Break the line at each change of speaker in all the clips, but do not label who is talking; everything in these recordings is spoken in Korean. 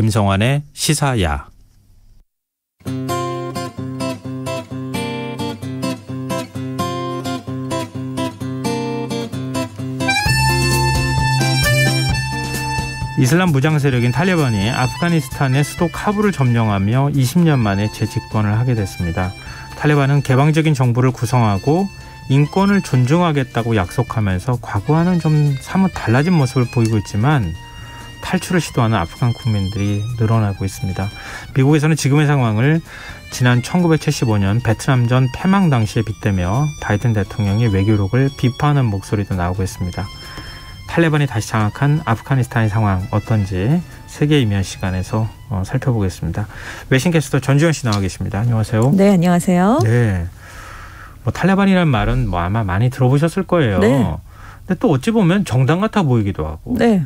김성환의 시사야. 이슬람 무장 세력인 탈레반이 아프가니스탄의 수도 카불을 점령하며 20년 만에 재집권을 하게 됐습니다. 탈레반은 개방적인 정부를 구성하고 인권을 존중하겠다고 약속하면서 과거와는 좀 사뭇 달라진 모습을 보이고 있지만 탈출을 시도하는 아프간 국민들이 늘어나고 있습니다. 미국에서는 지금의 상황을 지난 1975년 베트남전 패망 당시에 빗대며 바이든 대통령이 외교력을 비판하는 목소리도 나오고 있습니다. 탈레반이 다시 장악한 아프가니스탄의 상황 어떤지 세계 이면 시간에서 살펴보겠습니다. 외신 캐스터 전주현 씨 나와 계십니다. 안녕하세요.
네, 안녕하세요.
네, 탈레반이라는 말은 아마 많이 들어보셨을 거예요.
네.
근데 또 어찌 보면 정당 같아 보이기도 하고,
네.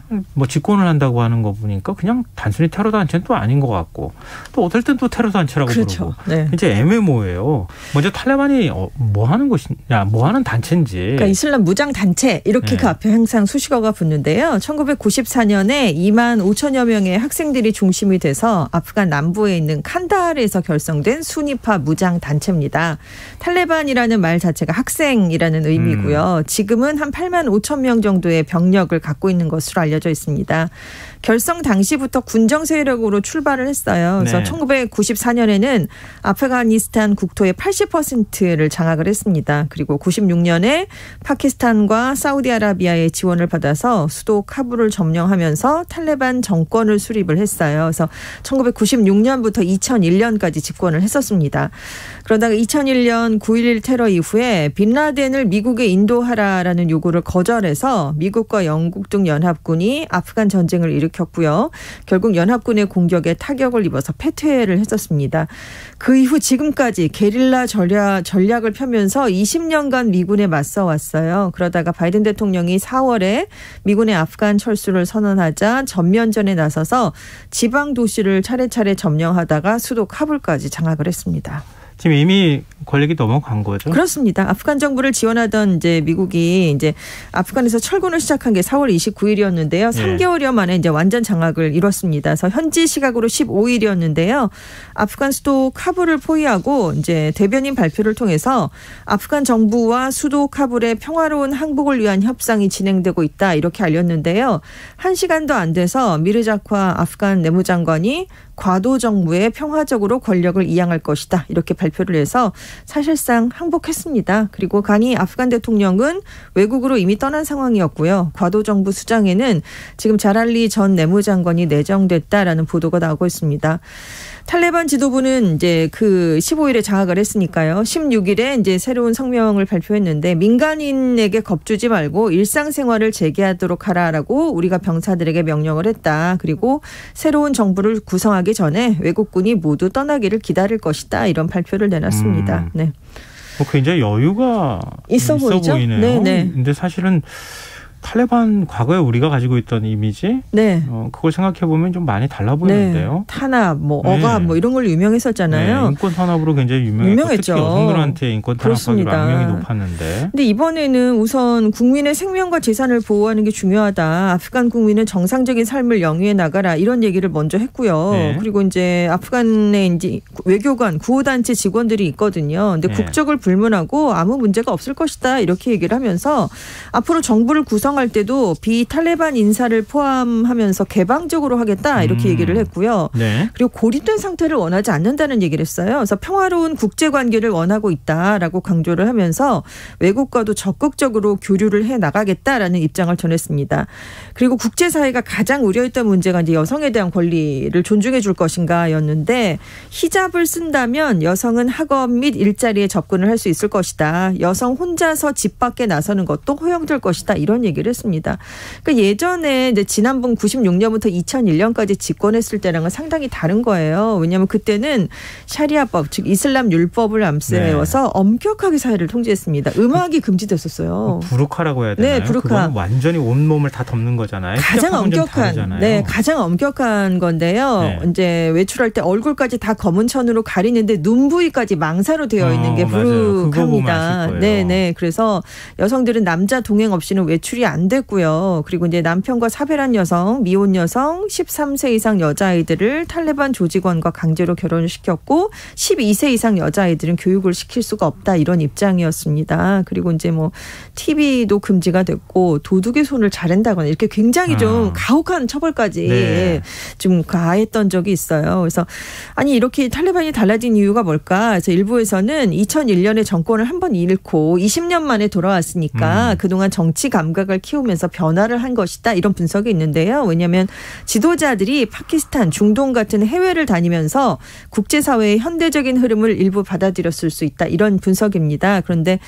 집권을 한다고 하는 거 보니까 그냥 단순히 테러 단체는 또 아닌 것 같고, 또 어떨 땐 또 테러 단체라고
그렇죠.
부르고,
네.
이제 애매모호해요. 먼저 탈레반이 뭐 하는 것이냐, 뭐 하는 단체인지.
그러니까 이슬람 무장 단체 이렇게
네.
그 앞에 항상 수식어가 붙는데요. 1994년에 2만 5천여 명의 학생들이 중심이 돼서 아프간 남부에 있는 칸다할에서 결성된 수니파 무장 단체입니다. 탈레반이라는 말 자체가 학생이라는 의미고요. 지금은 한 8만 5천 명 정도의 병력을 갖고 있는 것으로 알려져 있습니다. 결성 당시부터 군정 세력으로 출발을 했어요. 그래서
네.
1994년에는 아프가니스탄 국토의 80%를 장악을 했습니다. 그리고 96년에 파키스탄과 사우디아라비아의 지원을 받아서 수도 카불을 점령하면서 탈레반 정권을 수립을 했어요. 그래서 1996년부터 2001년까지 집권을 했었습니다. 그러다가 2001년 9.11 테러 이후에 빈라덴을 미국에 인도하라라는 요구를 거절해서 미국과 영국 등 연합군이 아프간 전쟁을 일으켰고요. 결국 연합군의 공격에 타격을 입어서 패퇴를 했었습니다. 그 이후 지금까지 게릴라 전략을 펴면서 20년간 미군에 맞서왔어요. 그러다가 바이든 대통령이 4월에 미군의 아프간 철수를 선언하자 전면전에 나서서 지방 도시를 차례차례 점령하다가 수도 카불까지 장악을 했습니다.
지금 이미 권력이 넘어간 거죠?
그렇습니다. 아프간 정부를 지원하던 이제 미국이 이제 아프간에서 철군을 시작한 게 4월 29일이었는데요. 3개월여 만에 이제 완전 장악을 이뤘습니다. 그래서 현지 시각으로 15일이었는데요. 아프간 수도 카불을 포위하고 이제 대변인 발표를 통해서 아프간 정부와 수도 카불의 평화로운 항복을 위한 협상이 진행되고 있다 이렇게 알렸는데요. 1시간도 안 돼서 미르자카 아프간 내무장관이 과도 정부에 평화적으로 권력을 이양할 것이다 이렇게 발표를 해서 사실상 항복했습니다. 그리고 가니 아프간 대통령은 외국으로 이미 떠난 상황이었고요. 과도 정부 수장에는 지금 자랄리 전 내무장관이 내정됐다라는 보도가 나오고 있습니다. 탈레반 지도부는 이제 그 15일에 장악을 했으니까요. 16일에 이제 새로운 성명을 발표했는데 민간인에게 겁주지 말고 일상생활을 재개하도록 하라라고 우리가 병사들에게 명령을 했다. 그리고 새로운 정부를 구성하기 전에 외국군이 모두 떠나기를 기다릴 것이다. 이런 발표를 내놨습니다. 네.
굉장히 여유가 있어
보이죠?
보이네요.
네네.
근데 사실은 탈레반 과거에 우리가 가지고 있던 이미지,
네,
그걸 생각해 보면 좀 많이 달라 보이는데요.
네. 탄압, 억압, 이런 걸로 유명했었잖아요.
네, 인권 탄압으로 굉장히 유명했죠. 특히 여성들한테 인권 탄압하기로 악명이 높았는데.
근데 이번에는 우선 국민의 생명과 재산을 보호하는 게 중요하다. 아프간 국민은 정상적인 삶을 영위해 나가라 이런 얘기를 먼저 했고요.
네.
그리고 이제 아프간에 이제 외교관, 구호단체 직원들이 있거든요. 근데
네.
국적을 불문하고 아무 문제가 없을 것이다 이렇게 얘기를 하면서 앞으로 정부를 구성할 때도 비탈레반 인사를 포함하면서 개방적으로 하겠다 이렇게 얘기를 했고요.
네.
그리고 고립된 상태를 원하지 않는다는 얘기를 했어요. 그래서 평화로운 국제관계를 원하고 있다라고 강조를 하면서 외국과도 적극적으로 교류를 해 나가겠다라는 입장을 전했습니다. 그리고 국제사회가 가장 우려했던 문제가 이제 여성에 대한 권리를 존중해 줄 것인가였는데 히잡을 쓴다면 여성은 학업 및 일자리에 접근을 할 수 있을 것이다. 여성 혼자서 집 밖에 나서는 것도 허용될 것이다. 이런 얘기를 했습니다. 그러니까 예전에 이제 지난번 96년부터 2001년까지 집권했을 때랑은 상당히 다른 거예요. 왜냐하면 그때는 샤리아법, 즉 이슬람 율법을 앞세워서 엄격하게 사회를 통제했습니다. 음악이 금지됐었어요.
부르카라고 해야 되나요?
네, 부르카.
그건 완전히 온몸을 다 덮는 거잖아요.
가장 엄격한 건데요.
네.
이제 외출할 때 얼굴까지 다 검은 천으로 가리는데 눈 부위까지 망사로 되어 있는 게 부르카입니다. 네네. 그래서 여성들은 남자 동행 없이는 외출이 안 안 됐고요. 그리고 이제 남편과 사별한 여성, 미혼 여성, 13세 이상 여자아이들을 탈레반 조직원과 강제로 결혼을 시켰고 12세 이상 여자아이들은 교육을 시킬 수가 없다 이런 입장이었습니다. 그리고 이제 뭐 TV도 금지가 됐고 도둑의 손을 자른다거나 이렇게 굉장히 좀 가혹한 처벌까지
네.
좀 가했던 적이 있어요. 그래서 아니 이렇게 탈레반이 달라진 이유가 뭘까? 그래서 일부에서는 2001년에 정권을 한 번 잃고 20년 만에 돌아왔으니까 그동안 정치 감각을 키우면서 변화를 한 것이다. 이런 분석이 있는데요. 왜냐하면 지도자들이 파키스탄, 중동 같은 해외를 다니면서 국제사회의 현대적인 흐름을 일부 받아들였을 수 있다. 이런 분석입니다. 그런데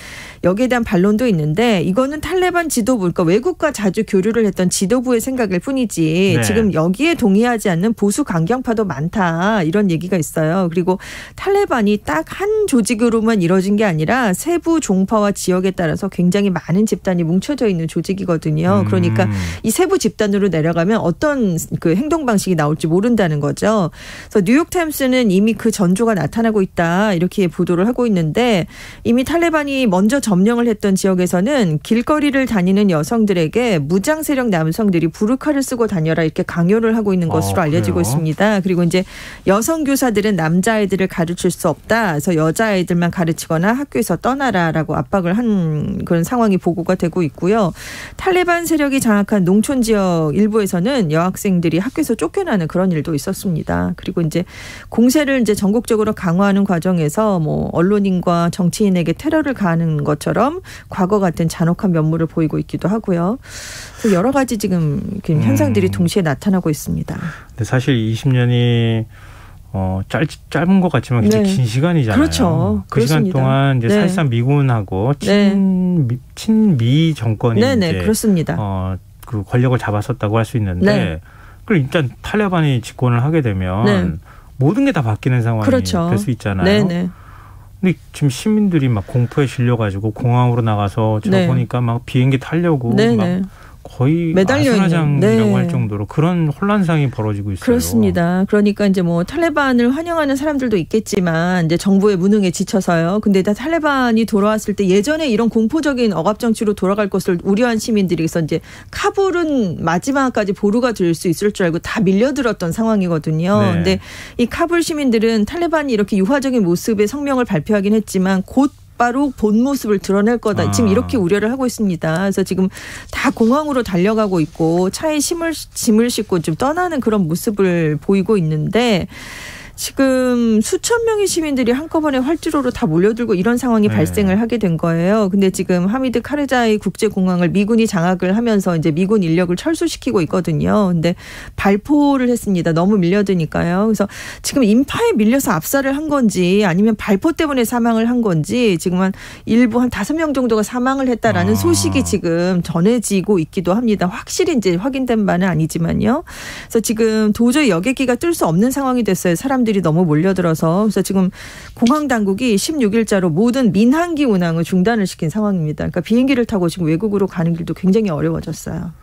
여기에 대한 반론도 있는데 이거는 탈레반 지도부, 그러니까 외국과 자주 교류를 했던 지도부의 생각일 뿐이지
네.
지금 여기에 동의하지 않는 보수 강경파도 많다. 이런 얘기가 있어요. 그리고 탈레반이 딱 한 조직으로만 이루어진 게 아니라 세부 종파와 지역에 따라서 굉장히 많은 집단이 뭉쳐져 있는 조직이거든요. 그러니까 이 세부 집단으로 내려가면 어떤 그 행동 방식이 나올지 모른다는 거죠. 그래서 뉴욕타임스는 이미 그 전조가 나타나고 있다. 이렇게 보도를 하고 있는데 이미 탈레반이 먼저 점령을 했던 지역에서는 길거리를 다니는 여성들에게 무장 세력 남성들이 부르카를 쓰고 다녀라 이렇게 강요를 하고 있는 것으로 알려지고
그래요?
있습니다. 그리고 이제 여성 교사들은 남자아이들을 가르칠 수 없다. 그래서 여자아이들만 가르치거나 학교에서 떠나라라고 압박을 한 그런 상황이 보고가 되고 있고요. 탈레반 세력이 장악한 농촌 지역 일부에서는 여학생들이 학교에서 쫓겨나는 그런 일도 있었습니다. 그리고 이제 공세를 이제 전국적으로 강화하는 과정에서 뭐 언론인과 정치인에게 테러를 가하는 것처럼 과거 같은 잔혹한 면모를 보이고 있기도 하고요. 여러 가지 지금 현상들이 동시에 나타나고 있습니다.
근데 사실 20년이 짧은 것 같지만 굉장히
네.
긴 시간이잖아요.
그렇죠.
그 시간
그렇습니다.
동안 이제
네.
사실상 미군하고
네.
친미 정권이
네네
이제
그렇습니다.
그 권력을 잡았었다고 할 수 있는데,
네.
그럼 일단 탈레반이 집권을 하게 되면
네.
모든 게 다 바뀌는 상황이
그렇죠.
될 수 있잖아요.
네네.
근데 지금 시민들이 막 공포에 질려가지고 공항으로 나가서 저
네.
보니까 막 비행기 타려고
네네.
막 거의
매달려 있는.
아수라장이라고
네.
할 정도로 그런 혼란상이 벌어지고 있어요.
그렇습니다. 그러니까 이제 뭐 탈레반을 환영하는 사람들도 있겠지만 이제 정부의 무능에 지쳐서요. 근데 다 탈레반이 돌아왔을 때 예전에 이런 공포적인 억압 정치로 돌아갈 것을 우려한 시민들이 그래서 이제 카불은 마지막까지 보루가 될 수 있을 줄 알고 다 밀려들었던 상황이거든요.
네.
근데 이 카불 시민들은 탈레반이 이렇게 유화적인 모습의 성명을 발표하긴 했지만 곧 바로 본 모습을 드러낼 거다. 지금 이렇게 우려를 하고 있습니다. 그래서 지금 다 공항으로 달려가고 있고 차에 짐을 싣고 좀 떠나는 그런 모습을 보이고 있는데 지금 수천 명의 시민들이 한꺼번에 활주로로 다 몰려들고 이런 상황이
네.
발생을 하게 된 거예요. 근데 지금 하미드 카르자이 국제공항을 미군이 장악을 하면서 이제 미군 인력을 철수시키고 있거든요. 근데 발포를 했습니다. 너무 밀려드니까요. 그래서 지금 인파에 밀려서 압살을 한 건지 아니면 발포 때문에 사망을 한 건지 지금 한 일부 한 5명 정도가 사망을 했다라는 소식이 지금 전해지고 있기도 합니다. 확실히 이제 확인된 바는 아니지만요. 그래서 지금 도저히 여객기가 뜰 수 없는 상황이 됐어요. 사람들이 너무 몰려들어서. 그래서 지금 공항 당국이 16일자로 모든 민항기 운항을 중단을 시킨 상황입니다. 그러니까 비행기를 타고 지금 외국으로 가는 길도 굉장히 어려워졌어요.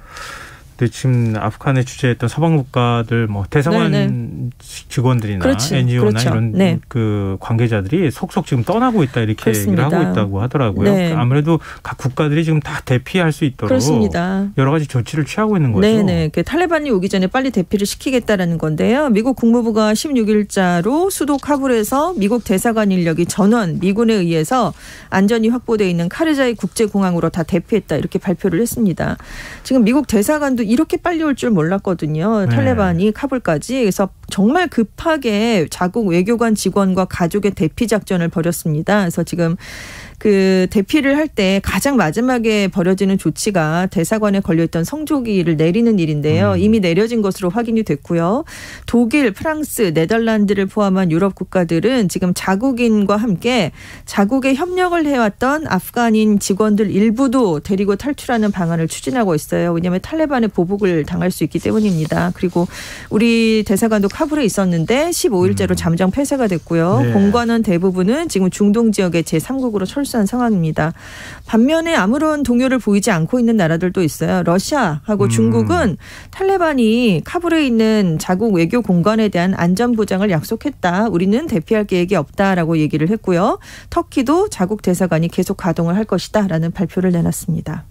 근데 지금 아프간에 주재했던 서방 국가들 뭐 대사관
네네.
직원들이나
그렇지.
NGO나
그렇죠.
이런
네.
그 관계자들이 속속 지금 떠나고 있다 이렇게
그렇습니다.
얘기를 하고 있다고 하더라고요.
네.
아무래도 각 국가들이 지금 다 대피할 수 있도록
그렇습니다.
여러 가지 조치를 취하고 있는 거죠.
네네. 탈레반이 오기 전에 빨리 대피를 시키겠다라는 건데요. 미국 국무부가 16일자로 수도 카불에서 미국 대사관 인력이 전원 미군에 의해서 안전이 확보되어 있는 카르자이 국제공항으로 다 대피했다 이렇게 발표를 했습니다. 지금 미국 대사관도 이렇게 빨리 올 줄 몰랐거든요. 탈레반이 카불까지. 그래서 정말 급하게 자국 외교관 직원과 가족의 대피 작전을 벌였습니다. 그래서 지금 그 대피를 할 때 가장 마지막에 벌여지는 조치가 대사관에 걸려있던 성조기를 내리는 일인데요. 이미 내려진 것으로 확인이 됐고요. 독일, 프랑스, 네덜란드를 포함한 유럽 국가들은 지금 자국인과 함께 자국에 협력을 해왔던 아프간인 직원들 일부도 데리고 탈출하는 방안을 추진하고 있어요. 왜냐하면 탈레반의 보복을 당할 수 있기 때문입니다. 그리고 우리 대사관도 카불에 있었는데 15일째로 잠정 폐쇄가 됐고요.
네.
공관원 대부분은 지금 중동 지역의 제3국으로 철수한 상황입니다. 반면에 아무런 동요를 보이지 않고 있는 나라들도 있어요. 러시아하고 중국은 탈레반이 카불에 있는 자국 외교 공간에 대한 안전 보장을 약속했다. 우리는 대피할 계획이 없다라고 얘기를 했고요. 터키도 자국 대사관이 계속 가동을 할 것이다라는 발표를 내놨습니다.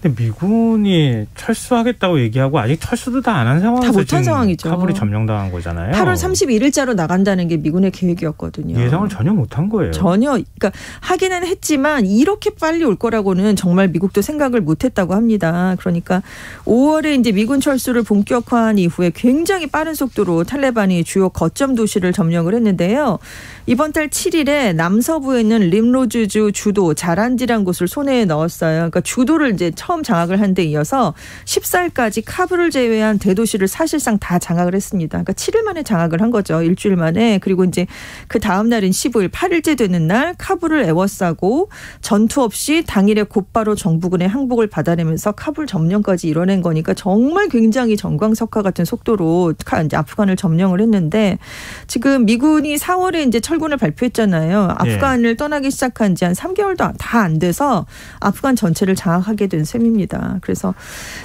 근데 미군이 철수하겠다고 얘기하고 아직 철수도 다 안 한 상황에서
다 못한 상황이죠.
카불이 점령당한 거잖아요.
8월 31일자로 나간다는 게 미군의 계획이었거든요.
예상을 전혀 못한 거예요.
전혀. 그러니까 하기는 했지만 이렇게 빨리 올 거라고는 정말 미국도 생각을 못했다고 합니다. 그러니까 5월에 이제 미군 철수를 본격화한 이후에 굉장히 빠른 속도로 탈레반이 주요 거점 도시를 점령을 했는데요. 이번 달 7일에 남서부에 있는 림로즈주 주도 자란지란 곳을 손에 넣었어요. 그러니까 주도를 이제 처음 장악을 한 데 이어서 14일까지 카불을 제외한 대도시를 사실상 다 장악을 했습니다. 그러니까 7일 만에 장악을 한 거죠. 일주일 만에. 그리고 이제 그 다음 날인 15일 8일째 되는 날 카불을 에워싸고 전투 없이 당일에 곧바로 정부군의 항복을 받아내면서 카불 점령까지 이뤄낸 거니까 정말 굉장히 정광석화 같은 속도로 이제 아프간을 점령을 했는데 지금 미군이 4월에 이제 철군을 발표했잖아요. 아프간을 떠나기 시작한 지 한 3개월도 다 안 돼서 아프간 전체를 장악하게 된 셈입니다. 그래서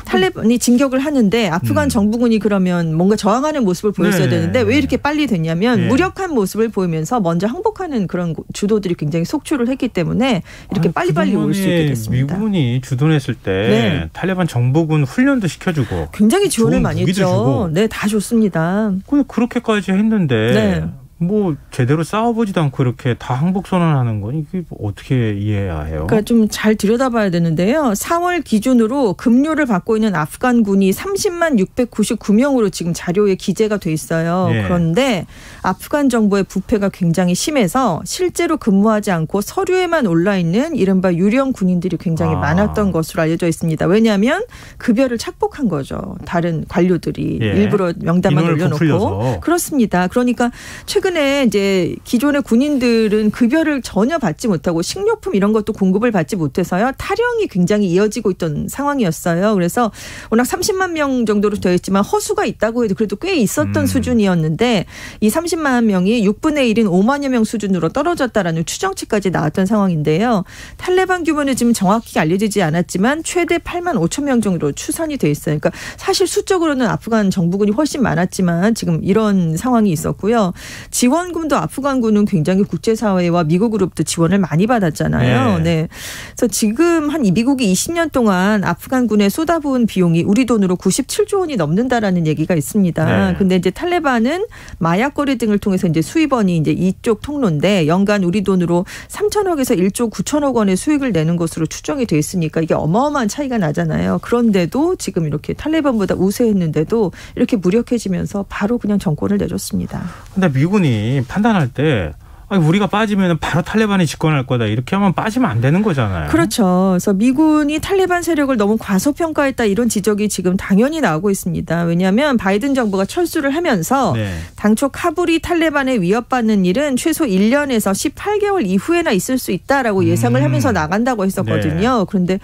탈레반이 진격을 하는데 아프간 정부군이 그러면 뭔가 저항하는 모습을 보였어야 되는데 왜 이렇게 빨리 됐냐면 무력한 모습을 보이면서 먼저 항복하는 그런 주도들이 굉장히 속출을 했기 때문에 이렇게 빨리빨리 올 수 있게 됐습니다.
미군이 주둔했을 때 탈레반 정보군 훈련도 시켜주고
굉장히 지원을 많이 했죠. 네, 다 좋습니다.
그렇게까지 했는데 뭐 제대로 싸워보지도 않고 이렇게 다 항복 선언하는 건 이게 어떻게 이해해야 해요?
그러니까 좀 잘 들여다봐야 되는데요. 4월 기준으로 급료를 받고 있는 아프간군이 30만 699명으로 지금 자료에 기재가 돼 있어요. 그런데 아프간 정부의 부패가 굉장히 심해서 실제로 근무하지 않고 서류에만 올라있는 이른바 유령 군인들이 굉장히 많았던 것으로 알려져 있습니다. 왜냐하면 급여를 착복한 거죠. 다른 관료들이 일부러 명단만 올려놓고. 부풀려서. 그렇습니다. 그러니까 최근에 이제 기존의 군인들은 급여를 전혀 받지 못하고 식료품 이런 것도 공급을 받지 못해서요. 탈영이 굉장히 이어지고 있던 상황이었어요. 그래서 워낙 30만 명 정도로 되어 있지만 허수가 있다고 해도 그래도 꽤 있었던 수준이었는데 이 30만 명이 6분의 1인 5만여 명 수준으로 떨어졌다라는 추정치까지 나왔던 상황인데요. 탈레반 규모는 지금 정확히 알려지지 않았지만 최대 8만 5천 명 정도로 추산이 돼 있어요. 그러니까 사실 수적으로는 아프간 정부군이 훨씬 많았지만 지금 이런 상황이 있었고요. 지원금도 아프간군은 굉장히 국제사회와 미국으로부터 지원을 많이 받았잖아요. 네. 그래서 지금 한 미국이 20년 동안 아프간군에 쏟아부은 비용이 우리 돈으로 97조 원이 넘는다라는 얘기가 있습니다. 근데 이제 탈레반은 마약 거래 등을 통해서 이제 수입원이 이제 이쪽 통로인데 연간 우리 돈으로 3천억에서 1조 9천억 원의 수익을 내는 것으로 추정이 돼 있으니까 이게 어마어마한 차이가 나잖아요. 그런데도 지금 이렇게 탈레반보다 우세했는데도 이렇게 무력해지면서 바로 그냥 정권을 내줬습니다.
근데 미군이 판단할 때 우리가 빠지면 바로 탈레반이 집권할 거다. 이렇게 하면 빠지면 안 되는 거잖아요.
그렇죠. 그래서 미군이 탈레반 세력을 너무 과소평가했다 이런 지적이 지금 당연히 나오고 있습니다. 왜냐하면 바이든 정부가 철수를 하면서 당초 카불이 탈레반에 위협받는 일은 최소 1년에서 18개월 이후에나 있을 수 있다라고 예상을 하면서 나간다고 했었거든요. 그런데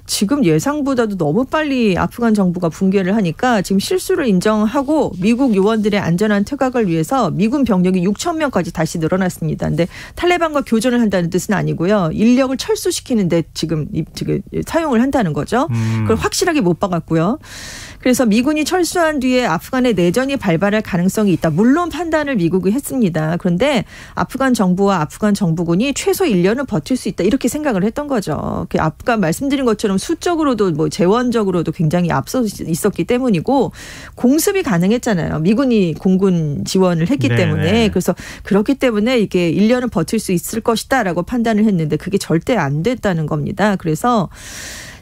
지금 예상보다도 너무 빨리 아프간 정부가 붕괴를 하니까 지금 실수를 인정하고 미국 요원들의 안전한 퇴각을 위해서 미군 병력이 6천 명까지 다시 늘어났습니다. 그런데 탈레반과 교전을 한다는 뜻은 아니고요. 인력을 철수시키는데 지금 사용을 한다는 거죠. 그걸 확실하게 못 박았고요. 그래서 미군이 철수한 뒤에 아프간의 내전이 발발할 가능성이 있다. 물론 판단을 미국이 했습니다. 그런데 아프간 정부와 아프간 정부군이 최소 1년은 버틸 수 있다. 이렇게 생각을 했던 거죠. 아까 말씀드린 것처럼 수적으로도 뭐 재원적으로도 굉장히 앞서 있었기 때문이고 공습이 가능했잖아요. 미군이 공군 지원을 했기 때문에. 그래서 그렇기 때문에 이게 1년은 버틸 수 있을 것이다라고 판단을 했는데 그게 절대 안 됐다는 겁니다. 그래서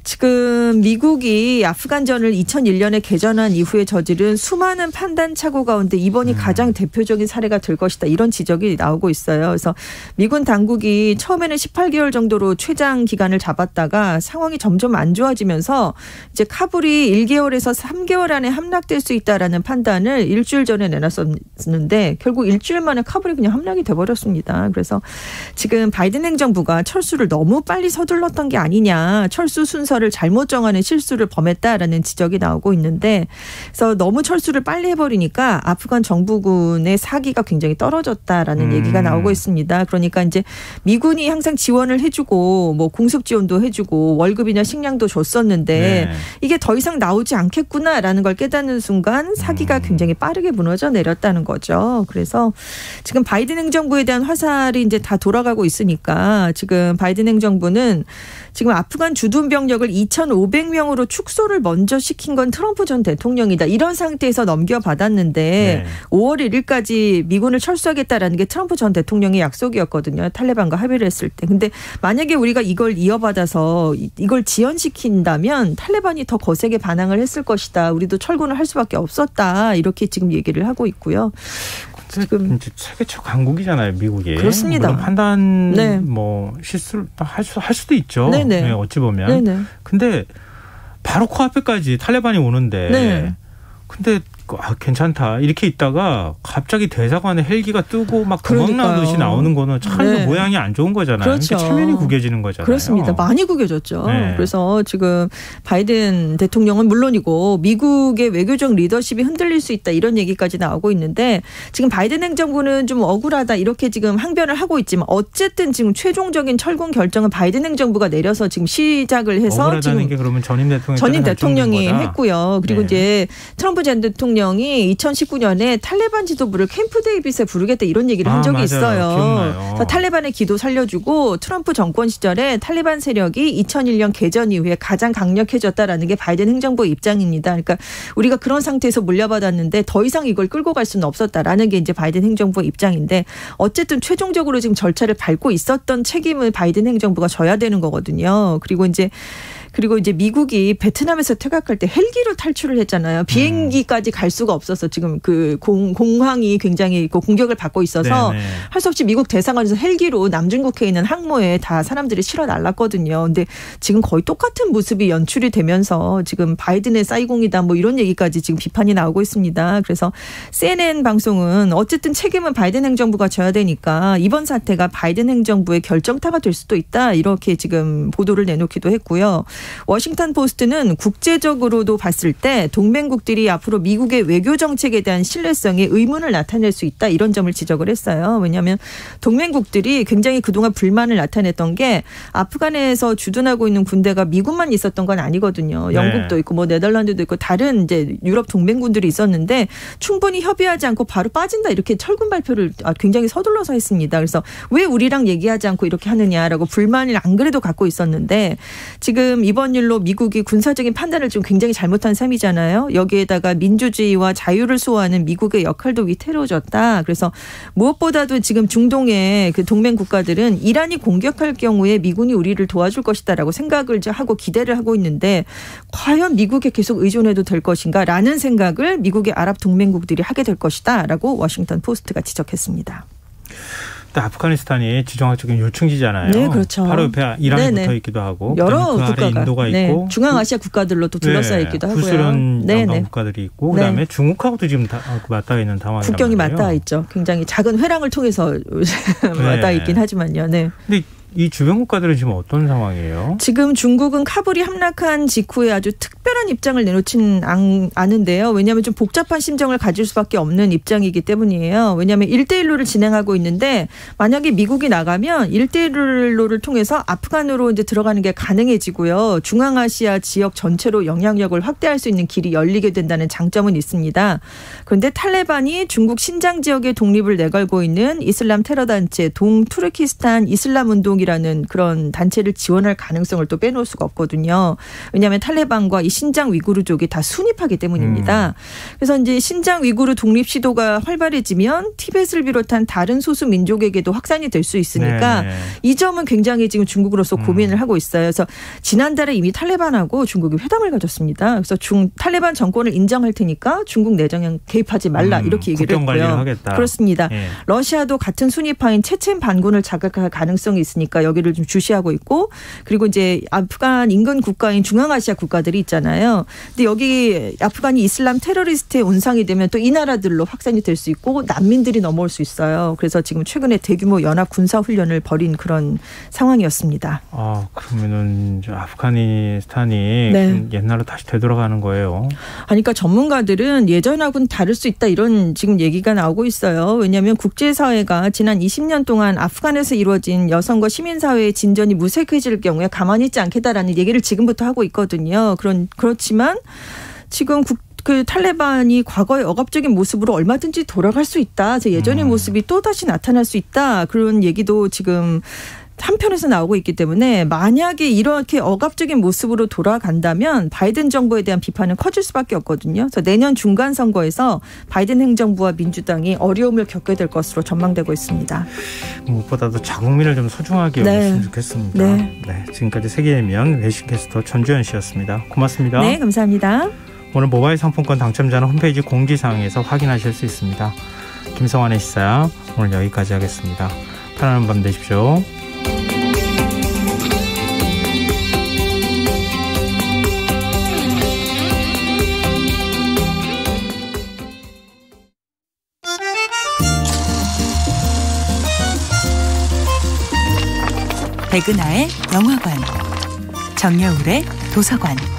지금 미국이 아프간전을 2001년에 개전한 이후에 저지른 수많은 판단 착오 가운데 이번이 가장 대표적인 사례가 될 것이다. 이런 지적이 나오고 있어요. 그래서 미군 당국이 처음에는 18개월 정도로 최장 기간을 잡았다가 상황이 점점 안 좋아지면서 이제 카불이 1개월에서 3개월 안에 함락될 수 있다라는 판단을 일주일 전에 내놨었는데 결국 일주일 만에 카불이 그냥 함락이 돼버렸습니다. 그래서 지금 바이든 행정부가 철수를 너무 빨리 서둘렀던 게 아니냐. 철수 순서를 잘못 정하는 실수를 범했다라는 지적이 나오고 있는데 그래서 너무 철수를 빨리 해버리니까 아프간 정부군의 사기가 굉장히 떨어졌다라는 얘기가 나오고 있습니다. 그러니까 이제 미군이 항상 지원을 해주고 뭐 공습 지원도 해주고 월급이나 식량도 줬었는데 이게 더 이상 나오지 않겠구나라는 걸 깨닫는 순간 사기가 굉장히 빠르게 무너져 내렸다는 거죠. 그래서 지금 바이든 행정부에 대한 화살이 이제 다 돌아가고 있으니까 지금 바이든 행정부는 지금 아프간 주둔 병력을 2,500명으로 축소를 먼저 시킨 건 트럼프 전 대통령이다. 이런 상태에서 넘겨받았는데 5월 1일까지 미군을 철수하겠다라는 게 트럼프 전 대통령의 약속이었거든요. 탈레반과 합의를 했을 때. 근데 만약에 우리가 이걸 이어받아서 이걸 지연시킨다면 탈레반이 더 거세게 반항을 했을 것이다. 우리도 철군을 할 수밖에 없었다. 이렇게 지금 얘기를 하고 있고요.
지금 이제 세계 최강국이잖아요, 미국이.
그렇습니다.
물론 판단 뭐 실수를 할 수도 있죠. 네, 어찌 보면. 네네. 근데 바로 코앞에까지 탈레반이 오는데, 근데 괜찮다 이렇게 있다가 갑자기 대사관에 헬기가 뜨고 막 도망나듯이 나오는 거는 참 모양이 안 좋은 거잖아요.
그렇죠.
그러니까 체면이 구겨지는 거잖아요.
그렇습니다. 많이 구겨졌죠. 그래서 지금 바이든 대통령은 물론이고 미국의 외교적 리더십이 흔들릴 수 있다 이런 얘기까지 나오고 있는데 지금 바이든 행정부는 좀 억울하다 이렇게 지금 항변을 하고 있지만 어쨌든 지금 최종적인 철군 결정은 바이든 행정부가 내려서 지금 시작을 해서
억울하다는
지금
게 그러면 전임
대통령이 했고요. 그리고 이제 트럼프 전 대통령이 2019년에 탈레반 지도부를 캠프 데이빗에 부르겠다 이런 얘기를 한 적이
맞아요.
있어요.
기억나요.
그래서 탈레반의 기도 살려주고 트럼프 정권 시절에 탈레반 세력이 2001년 개전 이후에 가장 강력해졌다라는 게 바이든 행정부의 입장입니다. 그러니까 우리가 그런 상태에서 물려받았는데 더 이상 이걸 끌고 갈 수는 없었다라는 게 이제 바이든 행정부의 입장인데 어쨌든 최종적으로 지금 절차를 밟고 있었던 책임을 바이든 행정부가 져야 되는 거거든요. 그리고 이제 미국이 베트남에서 퇴각할 때 헬기로 탈출을 했잖아요. 비행기까지 갈 수가 없어서 지금 그 공항이 굉장히 공격을 받고 있어서 할 수 없이 미국 대사관에서 헬기로 남중국해에 있는 항모에 다 사람들이 실어 날랐거든요. 근데 지금 거의 똑같은 모습이 연출이 되면서 지금 바이든의 사이공이다 뭐 이런 얘기까지 지금 비판이 나오고 있습니다. 그래서 CNN 방송은 어쨌든 책임은 바이든 행정부가 져야 되니까 이번 사태가 바이든 행정부의 결정타가 될 수도 있다. 이렇게 지금 보도를 내놓기도 했고요. 워싱턴 포스트는 국제적으로도 봤을 때 동맹국들이 앞으로 미국의 외교 정책에 대한 신뢰성에 의문을 나타낼 수 있다. 이런 점을 지적을 했어요. 왜냐하면 동맹국들이 굉장히 그동안 불만을 나타냈던 게 아프간에서 주둔하고 있는 군대가 미국만 있었던 건 아니거든요. 영국도 있고 뭐 네덜란드도 있고 다른 이제 유럽 동맹군들이 있었는데 충분히 협의하지 않고 바로 빠진다. 이렇게 철군 발표를 굉장히 서둘러서 했습니다. 그래서 왜 우리랑 얘기하지 않고 이렇게 하느냐라고 불만을 안 그래도 갖고 있었는데 지금 이번 일로 미국이 군사적인 판단을 좀 굉장히 잘못한 셈이잖아요. 여기에다가 민주주의와 자유를 수호하는 미국의 역할도 위태로워졌다. 그래서 무엇보다도 지금 중동의 그 동맹 국가들은 이란이 공격할 경우에 미군이 우리를 도와줄 것이다라고 생각을 하고 기대를 하고 있는데 과연 미국에 계속 의존해도 될 것인가라는 생각을 미국의 아랍 동맹국들이 하게 될 것이다라고 워싱턴 포스트가 지적했습니다.
아프가니스탄이 지정학적인 요충지잖아요.
네, 그렇죠.
바로 옆에 이란이 붙어 있기도 하고
여러
그
국가가
아래 인도가 있고
중앙아시아 국가들로 또 둘러싸여 있기도 하고요.
구소련 연방 국가들이 있고 그다음에 중국하고도 지금 맞닿아 있는 상황이란
국경이
말이에요.
맞닿아 있죠. 굉장히 작은 회랑을 통해서 맞닿아 있긴 하지만요. 네.
근데 이 주변 국가들은 지금 어떤 상황이에요?
지금 중국은 카불이 함락한 직후에 아주 특별한 입장을 내놓진 않은데요. 왜냐하면 좀 복잡한 심정을 가질 수밖에 없는 입장이기 때문이에요. 왜냐하면 1대1로를 진행하고 있는데 만약에 미국이 나가면 1대1로를 통해서 아프간으로 이제 들어가는 게 가능해지고요. 중앙아시아 지역 전체로 영향력을 확대할 수 있는 길이 열리게 된다는 장점은 있습니다. 그런데 탈레반이 중국 신장 지역의 독립을 내걸고 있는 이슬람 테러 단체 동투르키스탄 이슬람 운동 이라는 그런 단체를 지원할 가능성을 또 빼놓을 수가 없거든요. 왜냐하면 탈레반과 이 신장 위구르족이 다 순입하기 때문입니다. 그래서 이제 신장 위구르 독립 시도가 활발해지면 티벳을 비롯한 다른 소수 민족에게도 확산이 될 수 있으니까 이 점은 굉장히 지금 중국으로서 고민을 하고 있어요. 그래서 지난달에 이미 탈레반하고 중국이 회담을 가졌습니다. 그래서 탈레반 정권을 인정할 테니까 중국 내정에 개입하지 말라 이렇게 얘기를 했고요.
국경 관리를 하겠다.
그렇습니다. 러시아도 같은 순위파인 체첸 반군을 자극할 가능성이 있으니까 여기를 좀 주시하고 있고 그리고 이제 아프간 인근 국가인 중앙아시아 국가들이 있잖아요. 근데 여기 아프간이 이슬람 테러리스트의 온상이 되면 또 이 나라들로 확산이 될 수 있고 난민들이 넘어올 수 있어요. 그래서 지금 최근에 대규모 연합 군사 훈련을 벌인 그런 상황이었습니다.
그러면은 아프가니스탄이 옛날로 다시 되돌아가는 거예요.
그러니까 전문가들은 예전하고는 다를 수 있다 이런 지금 얘기가 나오고 있어요. 왜냐하면 국제사회가 지난 20년 동안 아프간에서 이루어진 여성과 시민사회의 진전이 무색해질 경우에 가만히 있지 않겠다라는 얘기를 지금부터 하고 있거든요. 그렇지만 지금 그 탈레반이 과거의 억압적인 모습으로 얼마든지 돌아갈 수 있다. 제 예전의 모습이 또다시 나타날 수 있다. 그런 얘기도 지금 한편에서 나오고 있기 때문에 만약에 이렇게 억압적인 모습으로 돌아간다면 바이든 정부에 대한 비판은 커질 수밖에 없거든요. 그래서 내년 중간 선거에서 바이든 행정부와 민주당이 어려움을 겪게 될 것으로 전망되고 있습니다.
무엇보다도 자국민을 좀 소중하게 여겼으면 좋겠습니다. 네, 지금까지 세계의 명 외신캐스터 전주현 씨였습니다. 고맙습니다.
네, 감사합니다.
오늘 모바일 상품권 당첨자는 홈페이지 공지사항에서 확인하실 수 있습니다. 김성환의 시사 오늘 여기까지 하겠습니다. 편안한 밤 되십시오.
백은하의 영화관, 정여울의 도서관.